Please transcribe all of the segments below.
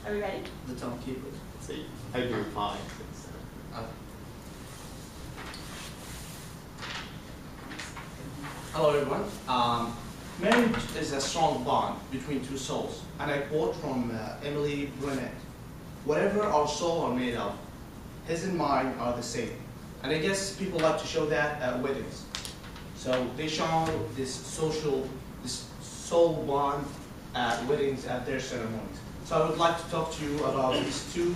Are we ready? The timekeeper. See, I do 5. Hello everyone. Marriage is a strong bond between two souls, and I quote from Emily Brunet. Whatever our soul are made of, his and mine are the same. And I guess people like to show that at weddings. So they show this soul bond at weddings at their ceremonies. So I would like to talk to you about these 2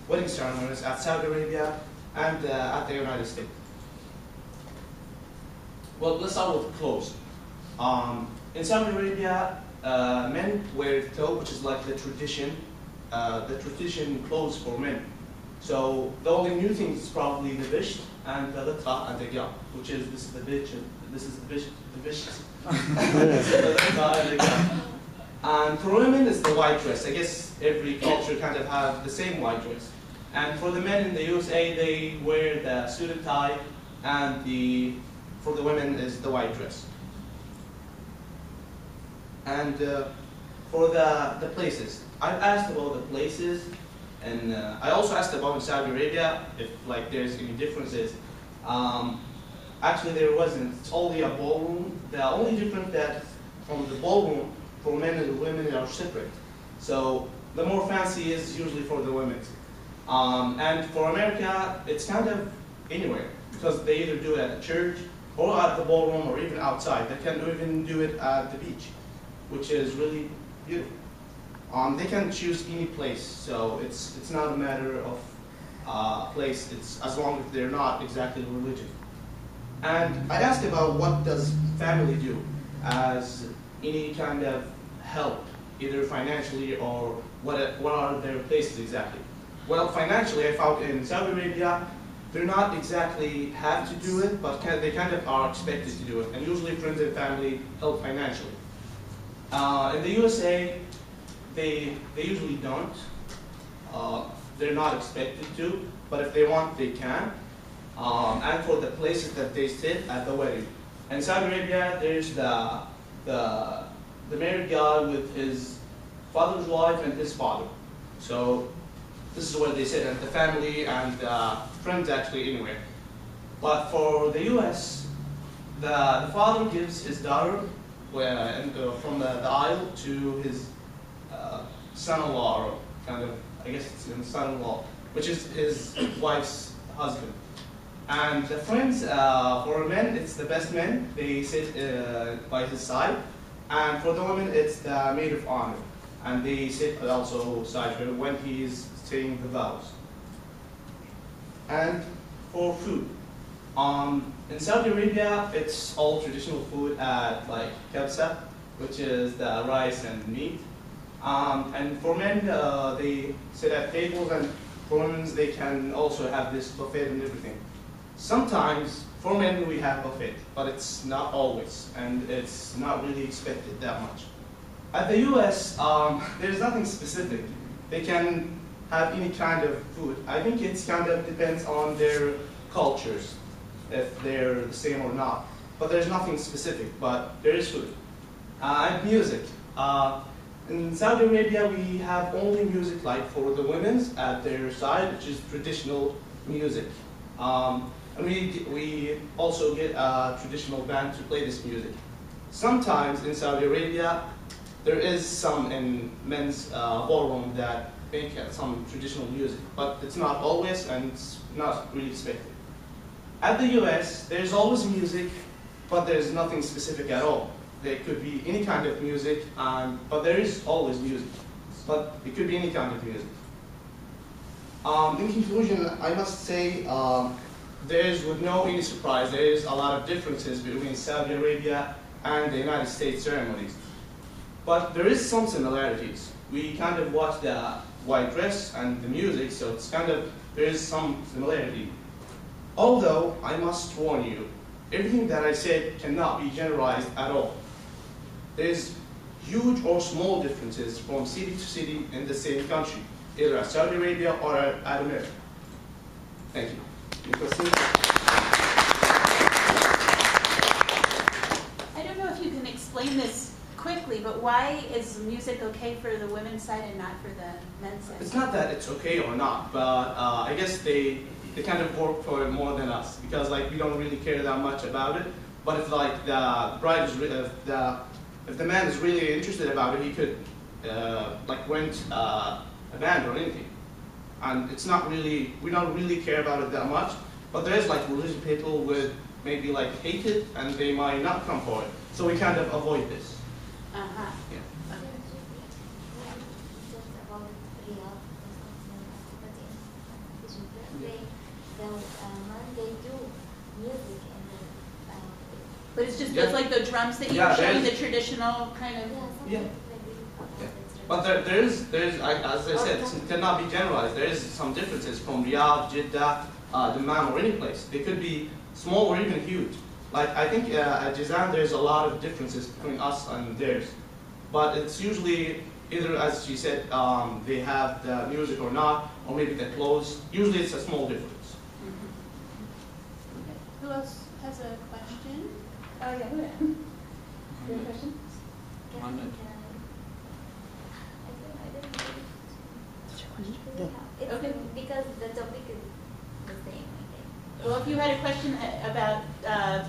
wedding ceremonies at Saudi Arabia and at the United States. Well, let's start with clothes. In Saudi Arabia, men wear thobe, which is like the tradition clothes for men. So the only new thing is probably the bisht and the litra and the gab, which is this is the bisht, this is the bisht, the litra and the gab. And for women, it's the white dress. I guess every culture kind of have the same white dress. And for the men in the USA, they wear the suit and tie, and for the women is the white dress. And for the places, I've asked about the places, and I also asked about in Saudi Arabia if like there's any differences. Actually, there wasn't. It's only a ballroom. The only difference that from the ballroom for men and women are separate. So the more fancy is usually for the women. And for America, it's kind of anywhere because they either do it at the church or at the ballroom or even outside. They can even do it at the beach, which is really beautiful. They can choose any place, so it's not a matter of place. It's as long as they're not exactly religious. And I asked about what does family do as any kind of help, either financially or what are their places exactly. Well, financially, I found in Saudi Arabia, they're not exactly have to do it, but they kind of are expected to do it. And usually friends and family help financially. In the USA, they usually don't. They're not expected to, but if they want, they can. And for the places that they sit at the wedding. In Saudi Arabia, there's the married guy with his father's wife and his father. So this is where they sit, and the family and friends actually anywhere. But for the US, the father gives his daughter from the aisle to his son-in-law, or kind of, I guess it's his son-in-law, which is his wife's husband. And the friends, for men, it's the best men. They sit by his side. And for the women, it's the maid of honor. And they sit also side her when he's saying the vows. And for food, in Saudi Arabia, it's all traditional food at like kabsa, which is the rice and meat. And for men, they sit at tables, and for women, they can also have this buffet and everything. Sometimes, for men, we have buffet, but it's not always, and it's not really expected that much. At the US, there's nothing specific. They can have any kind of food. I think it's kind of depends on their cultures, if they're the same or not. But there's nothing specific, but there is food. And music. In Saudi Arabia, we have only music like for the women's at their side, which is traditional music. And we also get a traditional band to play this music. Sometimes in Saudi Arabia, there is some in men's ballroom that make some traditional music, but it's not always, and it's not really expected. At the US, there's always music, but there's nothing specific at all. There could be any kind of music, but there is always music. But it could be any kind of music. In conclusion, I must say, there is, with no any surprise, there is a lot of differences between Saudi Arabia and the United States ceremonies. But there is some similarities. We kind of watch the white dress and the music, so it's kind of, there is some similarity. Although, I must warn you, everything that I said cannot be generalized at all. There's huge or small differences from city to city in the same country, either at Saudi Arabia or at America. Thank you. Any questions? I don't know if you can explain this quickly, but why is music okay for the women's side and not for the men's side? It's not that it's okay or not, but I guess they kind of work for it more than us because like we don't really care that much about it. But if like the bride is if the man is really interested about it, he could like rent a band or anything. And it's not really, we don't really care about it that much. But there is like religious people would maybe like hate it and they might not come for it. So we kind of avoid this. Uh-huh. Yeah. Just about real, but in Egypt, they do music and But it's just Yeah. it's like the drums that you Yeah, were showing, the there's- traditional kind of. something Yeah. maybe about Yeah. the But as I said, it cannot be generalized. There is some differences from Riyadh, Jeddah, Dammam, or any place. They could be small or even huge. Like I think at Jizan there's a lot of differences between us and theirs. But it's usually either, as she said, they have the music or not, or maybe the clothes. Usually it's a small difference. Okay. Who else has a question? Oh yeah, who? You have a question? It's Okay. because the topic is the same, I think. Well, if you had a question about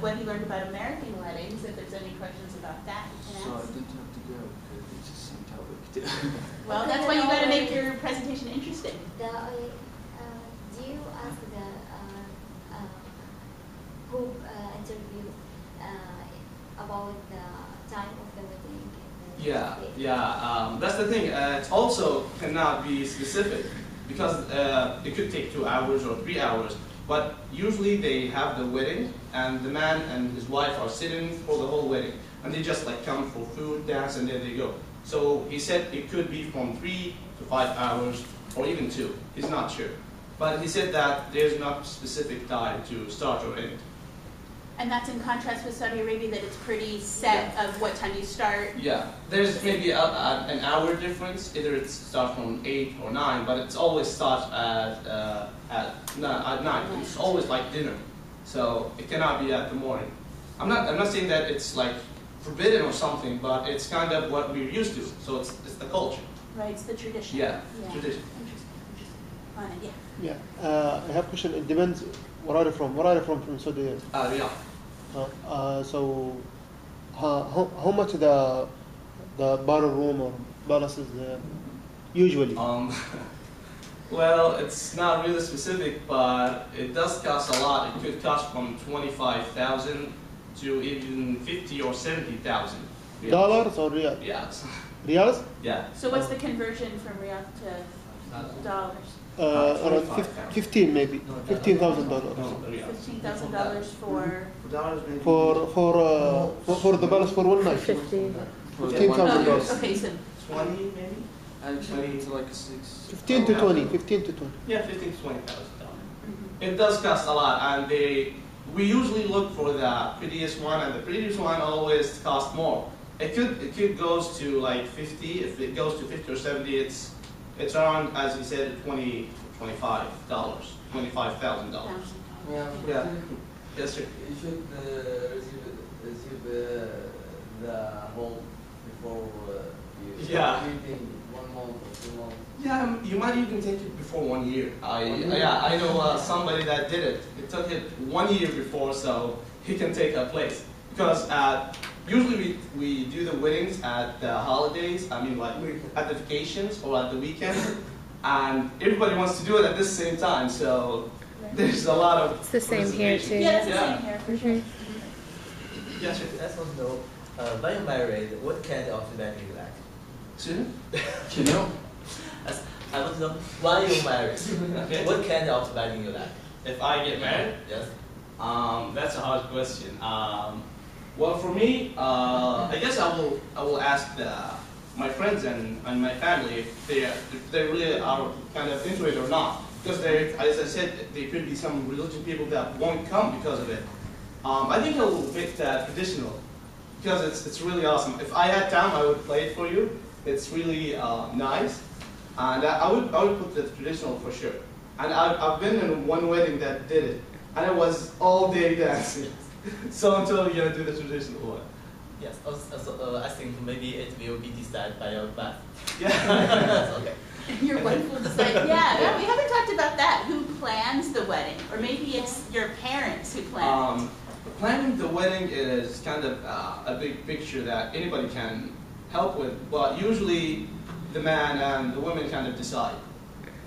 what you learned about American weddings, if there's any questions about that, you can So I ask. didn't have to go because it's the same topic. Well, that's why you got to make your presentation interesting. Do you ask the who interview about the time of the wedding? And the Yeah, date? yeah. That's the thing. It also cannot be specific because it could take 2 hours or 3 hours. But usually they have the wedding, and the man and his wife are sitting for the whole wedding, and they just like come for food, dance, and then they go. So he said it could be from 3 to 5 hours, or even 2. He's not sure. But he said that there's not specific time to start or end. And that's in contrast with Saudi Arabia, that it's pretty set of what time you start. Yeah, there's maybe an hour difference. Either it starts from 8 or 9, but it's always starts at 9. It's always like dinner, so it cannot be at the morning. I'm not saying that it's like forbidden or something, but it's kind of what we're used to. So it's the culture. Right, it's the tradition. Yeah, tradition. Interesting. On it, yeah. Yeah, I have a question. It depends. Where are you from? Where are you from Saudi? Yeah. So, how much the ballroom or palaces usually? Well, it's not really specific, but it does cost a lot. It could cost from 25,000 to even 50 or 70,000 Dollars or real? Yeah. Reals? Yeah. So what's the conversion from riyal to dollars? Around 15 maybe. $15,000. $15,000 for. For the palace for one night. $15,000. Oh, okay, so 20 maybe? Actually, it's like a 6. 15 to 20. 15 to 20. Yeah, 15 to 20,000. It does cost a lot, and we usually look for the prettiest one, and the prettiest one always costs more. It could goes to like 50. If it goes to 50 or 70, it's around, as he said, $25, $25,000. Yeah. Yeah. Yes, sir. You should receive the home before you Yeah. start eating 1 month or 2 months. Yeah, you might even take it before 1 year. I know somebody that did it. It took it 1 year before, so he can take a place. Because usually we do the weddings at the holidays. I mean, like at the vacations or at the weekend, and everybody wants to do it at the same time. So there's a lot of. It's the same here too. yeah, that's the Yeah. same here for sure. Yes, sir. I just want to know, when you're married, what kind of wedding you like? Soon? You know? I want to know, when you're married, Okay. what kind of wedding you like? If I get married, Yes. that's a hard question. Well, for me, I guess I will ask my friends and my family if they really are kind of into it or not. Because as I said, there could be some religious people that won't come because of it. I think I will pick the traditional because it's really awesome. If I had time, I would play it for you. It's really nice, and I would put the traditional for sure. And I've been in one wedding that did it, and it was all day dancing. So until you do the traditional one. Yes. Also, I think maybe it will be decided by your wife. Yeah. Okay. Your wife will decide, yeah, no, we haven't talked about that. Who plans the wedding? Or maybe it's your parents who plan it. Planning the wedding is kind of a big picture that anybody can help with, but usually the man and the woman kind of decide.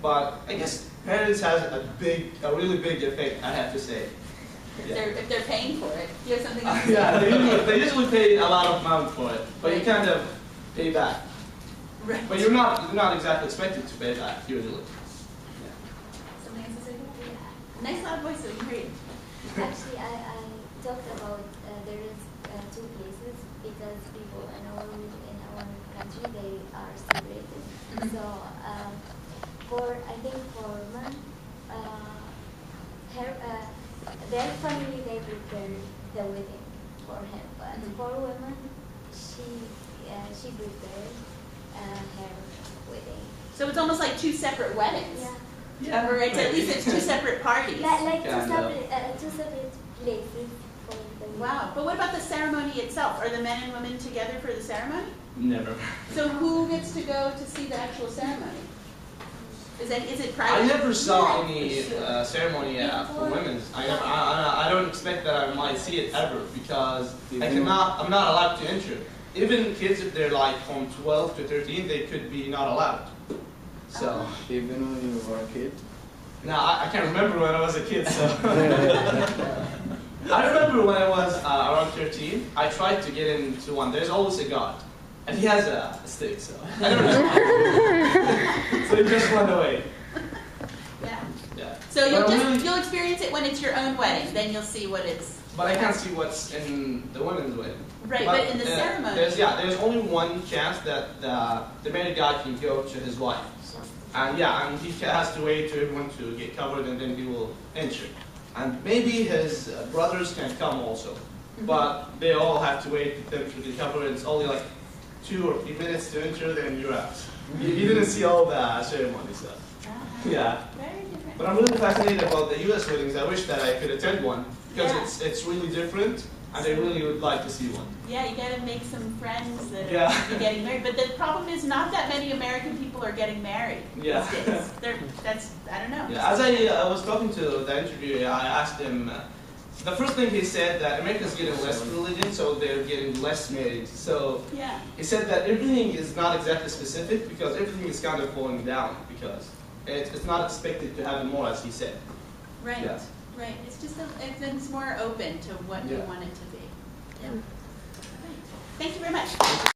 But I guess parents has a really big effect, I have to say. If they're paying for it. Do you have something else to say? Yeah, they usually pay a lot of amount for it, but you kind of pay back. Right. But you're not exactly expected to pay back usually. Something else to say? Nice loud voice, so we can hear you. Actually, I talked about there is two places because people in our country they are separated. So I think for men, their family they prepare the wedding for him, but for women she prepared her wedding. So it's almost like two separate weddings. Yeah. Yeah. Or it's, at least it's two separate parties. Like two Kind of. separate places for the wedding. Wow. But what about the ceremony itself? Are the men and women together for the ceremony? Never. So who gets to go to see the actual ceremony? Is it private? I never saw any ceremony for women. I don't expect that I might see it ever because I'm not allowed to enter. Even kids, if they're like from 12 to 13, they could be not allowed. So. Even when you were a kid? Now, I can't remember when I was a kid, so. I remember when I was around 13, I tried to get into one. There's always a god. And he has a stick, so. I don't know. So he just went away. Yeah. Yeah. So But you'll experience it when it's your own wedding. Then you'll see what it's. But I can't see what's in the women's wedding. Right, but in the ceremony. There's only one chance that the married guy can go to his wife. And and he has to wait for everyone to get covered and then he will enter. And maybe his brothers can come also. But they all have to wait for them to get covered. It's only like 2 or 3 minutes to enter, then you're out. You didn't see all the ceremony stuff. Yeah. Very different. But I'm really fascinated about the US weddings. I wish that I could attend one because Yeah. it's really different and I really would like to see one. Yeah, you gotta make some friends that Yeah. are getting married. But the problem is not that many American people are getting married Yeah. these days. I don't know. Yeah, as I was talking to the interviewer, I asked him, the first thing he said that America's getting less religion, so they're getting less married. So Yeah. he said that everything is not exactly specific because everything is kind of falling down because it's not expected to happen more, as he said. Right. Yeah. Right. It's just it's more open to what we Yeah. want it to be. Yeah. Right. Thank you very much.